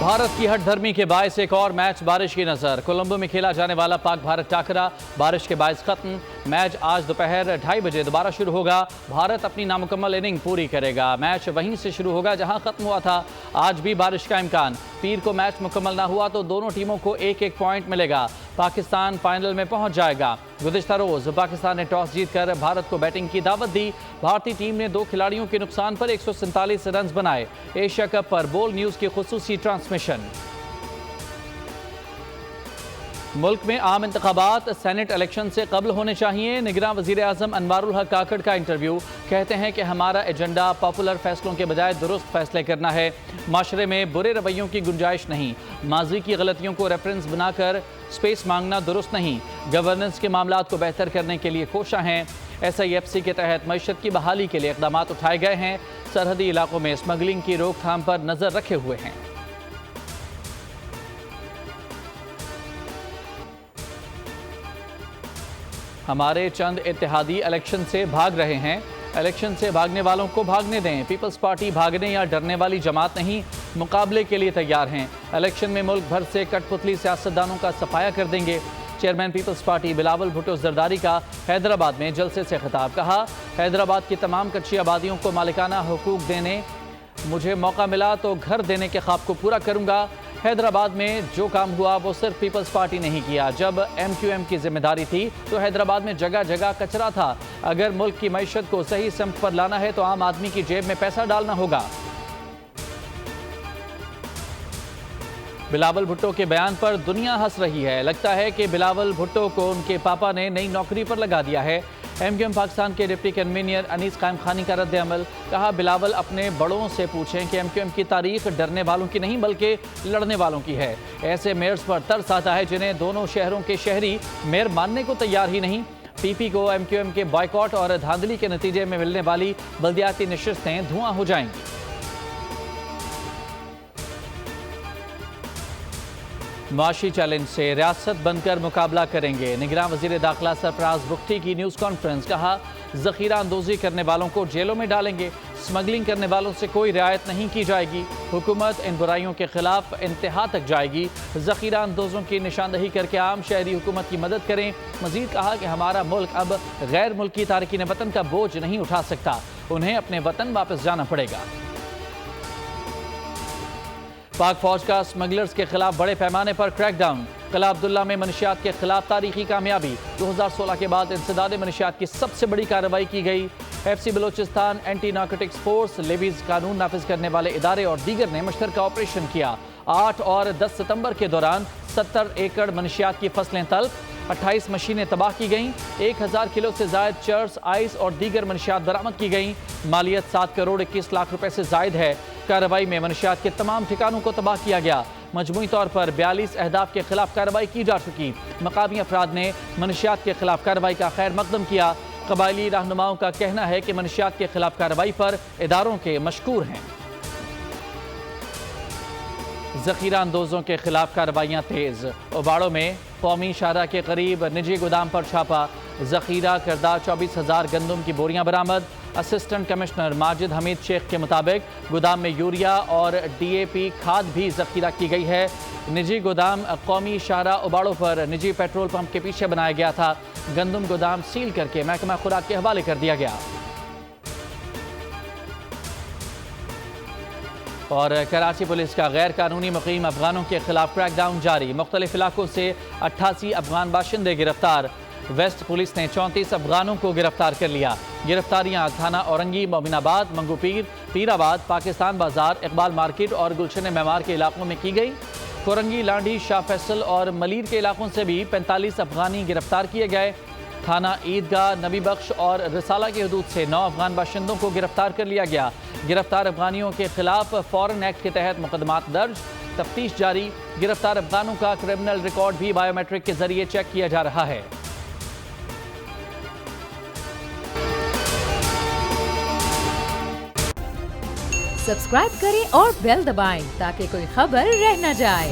भारत की हट धर्मी के बायस एक और मैच बारिश की नजर। कोलंबो में खेला जाने वाला पाक भारत टाकरा बारिश के बायस खत्म। मैच आज दोपहर 2:30 बजे दोबारा शुरू होगा। भारत अपनी नामुकम्मल इनिंग पूरी करेगा। मैच वहीं से शुरू होगा जहां खत्म हुआ था। आज भी बारिश का इम्कान। पीर को मैच मुकम्मल ना हुआ तो दोनों टीमों को एक एक पॉइंट मिलेगा। पाकिस्तान फाइनल में पहुंच जाएगा। गुज़िश्ता रोज पाकिस्तान ने टॉस जीतकर भारत को बैटिंग की दावत दी। भारतीय टीम ने 2 खिलाड़ियों के नुकसान पर 147 रन बनाए। एशिया कप पर बोल न्यूज की खुसूसी ट्रांसमिशन। मुल्क में आम इंतखाबात सेनेट इलेक्शन से कबल होने चाहिए। निगरान वज़ीर आज़म अनवारुल हक काकड़ का इंटरव्यू। कहते हैं कि हमारा एजेंडा पॉपुलर फैसलों के बजाय दुरुस्त फैसले करना है। माशरे में बुरे रवैयों की गुंजाइश नहीं। माजी की गलतियों को रेफरेंस बनाकर स्पेस मांगना दुरुस्त नहीं। गवर्नेंस के मामलात को बेहतर करने के लिए कोशिश हैं। SIFC के तहत मईशत की बहाली के लिए इक़दाम उठाए गए हैं। सरहदी इलाकों में स्मगलिंग की रोकथाम पर नज़र रखे हुए हैं। हमारे चंद इत्तेहादी इलेक्शन से भाग रहे हैं। इलेक्शन से भागने वालों को भागने दें। पीपल्स पार्टी भागने या डरने वाली जमात नहीं, मुकाबले के लिए तैयार हैं। इलेक्शन में मुल्क भर से कठपुतली सियासतदानों का सफाया कर देंगे। चेयरमैन पीपल्स पार्टी बिलावल भुट्टो जरदारी का हैदराबाद में जलसे से खिताब। कहा, हैदराबाद की तमाम कच्ची आबादियों को मालिकाना हुकूक देने मुझे मौका मिला तो घर देने के ख्वाब को पूरा करूंगा। हैदराबाद में जो काम हुआ वो सिर्फ पीपल्स पार्टी नहीं किया। जब MQM की जिम्मेदारी थी तो हैदराबाद में जगह जगह कचरा था। अगर मुल्क की मईशत को सही सिमत पर लाना है तो आम आदमी की जेब में पैसा डालना होगा। बिलावल भुट्टो के बयान पर दुनिया हंस रही है। लगता है कि बिलावल भुट्टो को उनके पापा ने नई नौकरी पर लगा दिया है। MQM पाकिस्तान के डिप्टी कन्वीनर अनीस कायम खानी का रद्द अमल। कहा, बिलावल अपने बड़ों से पूछें कि MQM की तारीख डरने वालों की नहीं बल्कि लड़ने वालों की है। ऐसे मेयर्स पर तरस आता है जिन्हें दोनों शहरों के शहरी मेयर मानने को तैयार ही नहीं। PP को MQM के बॉयकॉट और धांधली के नतीजे में मिलने वाली बल्दियाती नशिस्तें धुआं हो जाएंगी। मुआशी चैलेंज से रियासत बनकर मुकाबला करेंगे। निगरान वज़ीर दाखिला सरफराज बुख्ती की न्यूज़ कॉन्फ्रेंस। कहा, ज़ख़ीरा अंदोज़ी करने वालों को जेलों में डालेंगे। स्मगलिंग करने वालों से कोई रियायत नहीं की जाएगी। हुकूमत इन बुराइयों के खिलाफ इंतहा तक जाएगी। ज़ख़ीरा अंदोज़ों की निशानदही करके आम शहरी हुकूमत की मदद करें। मज़ीद कहा कि हमारा मुल्क अब गैर मुल्की तारकीन वतन का बोझ नहीं उठा सकता। उन्हें अपने वतन वापस जाना पड़ेगा। पाक फौज का स्मगलर्स के खिलाफ बड़े पैमाने पर क्रैकडाउन। किला अब्दुल्ला में मनशियात के खिलाफ तारीखी कामयाबी। 2016 के बाद इंसदाद मनशियात की सबसे बड़ी कार्रवाई की गई। FC Balochistan, anti narcotics force, levies कानून नाफिज करने वाले इदारे और दीगर ने मुश्तरका ऑपरेशन किया। 8 और 10 सितंबर के दौरान 70 एकड़ मनशियात की फसलें तल्फ, 28 मशीनें तबाह की गईं। 1000 किलो से जायद चर्स, आइस और दीगर मनशियात बरामद की गईं। मालियत 7 करोड़ 21 लाख रुपए से जायद है। कार्रवाई में मनशियात के तमाम ठिकानों को तबाह किया गया। मजमूई तौर पर 42 अहदाफ के खिलाफ कार्रवाई की जा चुकी। मकामी अफराद ने मनशियात के खिलाफ कार्रवाई का खैर मकदम किया। कबायली रहनुमाओं का कहना है कि मनशियात के खिलाफ कार्रवाई पर इदारों के मशकूर हैं। ज़ख़ीरा अंदोज़ों के खिलाफ कार्रवाइयाँ तेज़। उबाड़ों में कौमी शाहरा के करीब निजी गोदाम पर छापा। ज़ख़ीरा करदा 24,000 गंदम की बोरियां बरामद। असिस्टेंट कमिश्नर माजिद हमीद शेख के मुताबिक गोदाम में यूरिया और DAP खाद भी ज़ख़ीरा की गई है। निजी गोदाम कौमी शाहरा उबाड़ों पर निजी पेट्रोल पंप के पीछे बनाया गया था। गंदम गोदाम सील करके महकमा खुराक के हवाले कर दिया गया। और कराची पुलिस का गैर कानूनी मुकीम अफगानों के खिलाफ क्रैकडाउन जारी। मुख्तलिफ इलाकों से 88 अफगान बाशिंदे गिरफ्तार। वेस्ट पुलिस ने 34 अफगानों को गिरफ्तार कर लिया। गिरफ्तारियां थाना औरंगी, मोमिनाबाद, मंगूपीर, पीराबाद, पाकिस्तान बाजार, इकबाल मार्केट और गुलशन मेमार के इलाकों में की गई। कोरंगी, लांडी, शाह फैसल और मलीर के इलाकों से भी 45 अफगानी गिरफ्तार किए गए। थाना ईदगाह, नबी बख्श और रिसाला की हदूद से 9 अफगान बाशिंदों को गिरफ्तार कर लिया गया। गिरफ्तार अफगानियों के खिलाफ फॉरेन एक्ट के तहत मुकदमात दर्ज, तफ्तीश जारी। गिरफ्तार अफगानों का क्रिमिनल रिकॉर्ड भी बायोमेट्रिक के जरिए चेक किया जा रहा है। सब्सक्राइब करें और बेल दबाएं ताकि कोई खबर रह न जाए।